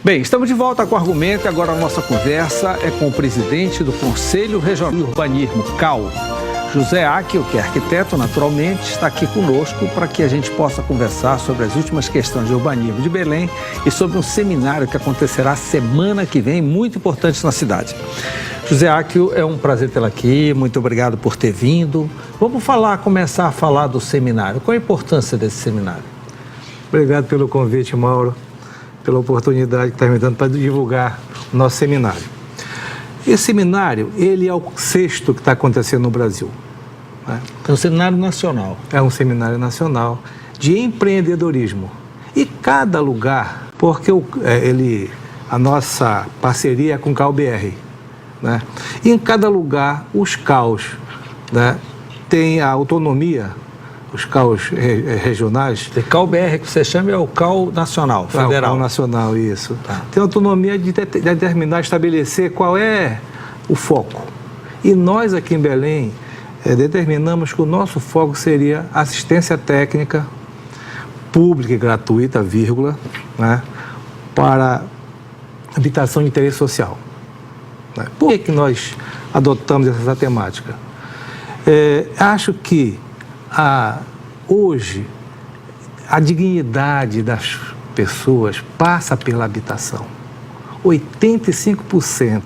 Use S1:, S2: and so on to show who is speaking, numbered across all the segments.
S1: Bem, estamos de volta com o Argumento e agora a nossa conversa é com o presidente do Conselho Regional de Urbanismo, CAU, José Áquil, que é arquiteto naturalmente, está aqui conosco para que a gente possa conversar sobre as últimas questões de urbanismo de Belém e sobre um seminário que acontecerá semana que vem, muito importante na cidade. José Áquil, é um prazer tê-lo aqui, muito obrigado por ter vindo. Vamos começar a falar do seminário. Qual a importância desse seminário?
S2: Obrigado pelo convite, Mauro, pela oportunidade que está me dando para divulgar o nosso seminário. Esse seminário, ele é o 6º que está acontecendo no Brasil. Né?
S1: É um seminário nacional.
S2: É um seminário nacional de empreendedorismo. E cada lugar, porque a nossa parceria é com o CAU-BR, né? E em cada lugar, os CAUs, né, têm a autonomia. Os CAUs regionais...
S1: O CAU-BR que você chama é o CAU nacional, federal.
S2: O CAU nacional, isso.
S1: Tá.
S2: Tem autonomia de determinar, estabelecer qual é o foco. E nós aqui em Belém determinamos que o nosso foco seria assistência técnica pública e gratuita, né, para habitação de interesse social. Né? Por que nós adotamos essa temática? Acho que hoje, a dignidade das pessoas passa pela habitação. 85%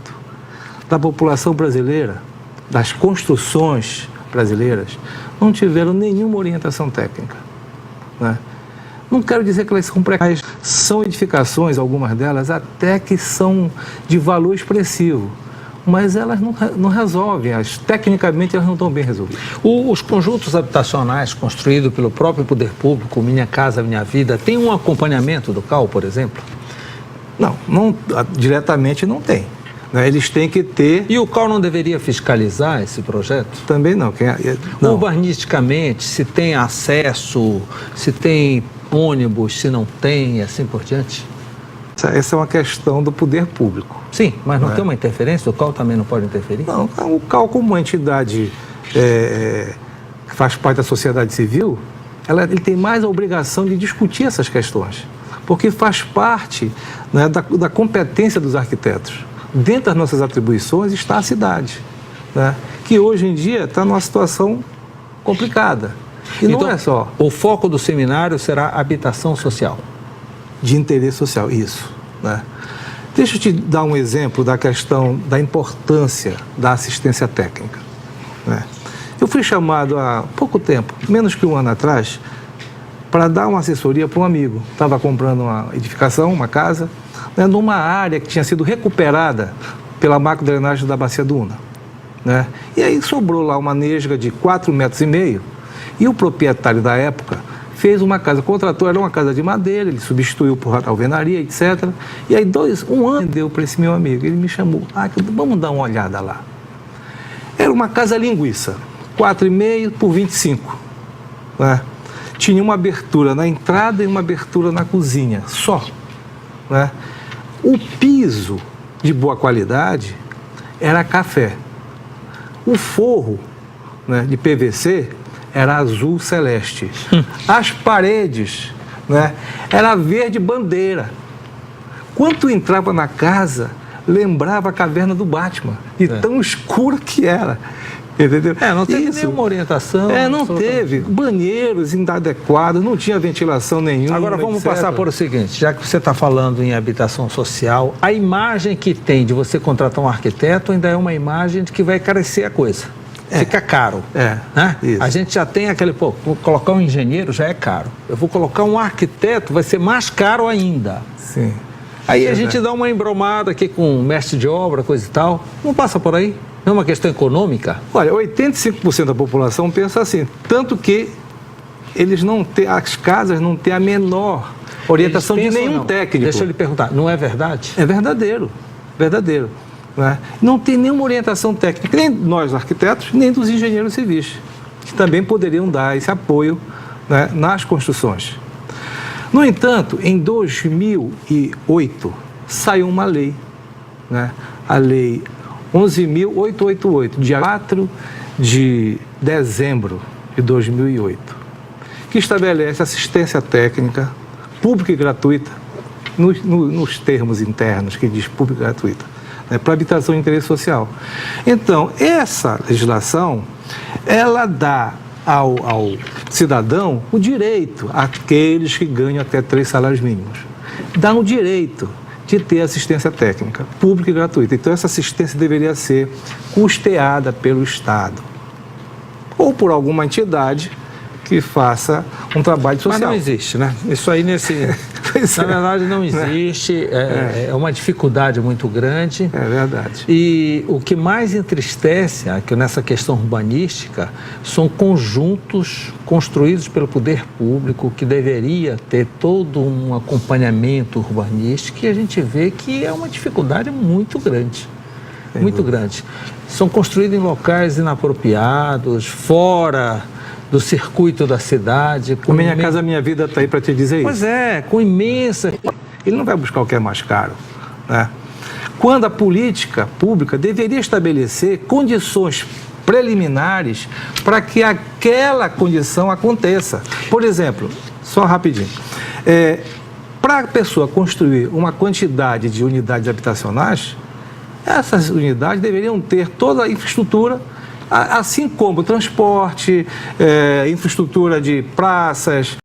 S2: da população brasileira, das construções brasileiras, não tiveram nenhuma orientação técnica. Né? Não quero dizer que elas são precárias, são edificações, algumas delas, até que são de valor expressivo. Mas elas não resolvem, tecnicamente elas não estão bem resolvidas.
S1: Os conjuntos habitacionais construídos pelo próprio poder público, Minha Casa Minha Vida, tem um acompanhamento do CAU, por exemplo?
S2: Não, diretamente não tem. Né? Eles têm que ter...
S1: E o CAU não deveria fiscalizar esse projeto?
S2: Também não. Não.
S1: Urbanisticamente, se tem acesso, se tem ônibus, se não tem, e assim por diante?
S2: Essa é uma questão do poder público.
S1: Sim, mas não tem uma interferência? O CAU também não pode interferir?
S2: Não, o CAU, como uma entidade que faz parte da sociedade civil, ele tem mais a obrigação de discutir essas questões, porque faz parte, né, da competência dos arquitetos. Dentro das nossas atribuições está a cidade, né, que hoje em dia está numa situação complicada. E então, não é só.
S1: O foco do seminário será habitação social.
S2: De interesse social, isso. Né? Deixa eu te dar um exemplo da questão da importância da assistência técnica. Né? Eu fui chamado há pouco tempo, menos que um ano atrás, para dar uma assessoria para um amigo. Estava comprando uma edificação, uma casa, né, numa área que tinha sido recuperada pela macro-drenagem da Bacia do Una. Né? E aí sobrou lá uma nesga de 4,5 metros, e o proprietário da época fez uma casa, contratou, era uma casa de madeira, ele substituiu por alvenaria, etc. E aí um ano deu para esse meu amigo, ele me chamou, vamos dar uma olhada lá. Era uma casa linguiça, 4,5 por 25. Né? Tinha uma abertura na entrada e uma abertura na cozinha, só. Né? O piso de boa qualidade era café. O forro, né, de PVC era azul celeste. As paredes, né, era verde bandeira. Quando tu entrava na casa, lembrava a caverna do Batman, de tão escura que era. Entendeu?
S1: Não teve nenhuma orientação.
S2: Não teve. Banheiros inadequados, não tinha ventilação nenhuma.
S1: Agora vamos passar por o seguinte, já que você está falando em habitação social, a imagem que tem de você contratar um arquiteto ainda é uma imagem de que vai carecer a coisa. Fica caro. Né? A gente já tem aquele, vou colocar um engenheiro já é caro. Eu vou colocar um arquiteto, vai ser mais caro ainda.
S2: Sim.
S1: Aí a gente dá uma embromada aqui com um mestre de obra, coisa e tal. Não passa por aí? Não é uma questão econômica?
S2: Olha, 85% da população pensa assim, tanto que as casas não têm a menor orientação de nenhum técnico.
S1: Deixa eu lhe perguntar, não é verdade?
S2: É verdadeiro, verdadeiro. Né? Não tem nenhuma orientação técnica, nem nós arquitetos, nem dos engenheiros civis, que também poderiam dar esse apoio, né, nas construções. No entanto, em 2008, saiu uma lei, né, a Lei 11.888, dia 4 de dezembro de 2008, que estabelece assistência técnica pública e gratuita nos termos internos que diz pública gratuita, né, para habitação de interesse social. Então, essa legislação, ela dá ao cidadão o direito, àqueles que ganham até 3 salários mínimos, dá o direito de ter assistência técnica pública e gratuita. Então, essa assistência deveria ser custeada pelo Estado ou por alguma entidade que faça um trabalho social.
S1: Mas não existe, né? Isso aí na verdade não existe, é uma dificuldade muito grande.
S2: É verdade.
S1: E o que mais entristece nessa questão urbanística são conjuntos construídos pelo poder público que deveria ter todo um acompanhamento urbanístico e a gente vê que é uma dificuldade muito grande. Muito grande. São construídos em locais inapropriados, fora do circuito da cidade.
S2: Com Minha Casa Minha Vida está aí para te dizer isso.
S1: Pois é, com imensa...
S2: Ele não vai buscar o que é mais caro, né? Quando a política pública deveria estabelecer condições preliminares para que aquela condição aconteça. Por exemplo, só rapidinho, para a pessoa construir uma quantidade de unidades habitacionais, essas unidades deveriam ter toda a infraestrutura, assim como transporte, infraestrutura de praças,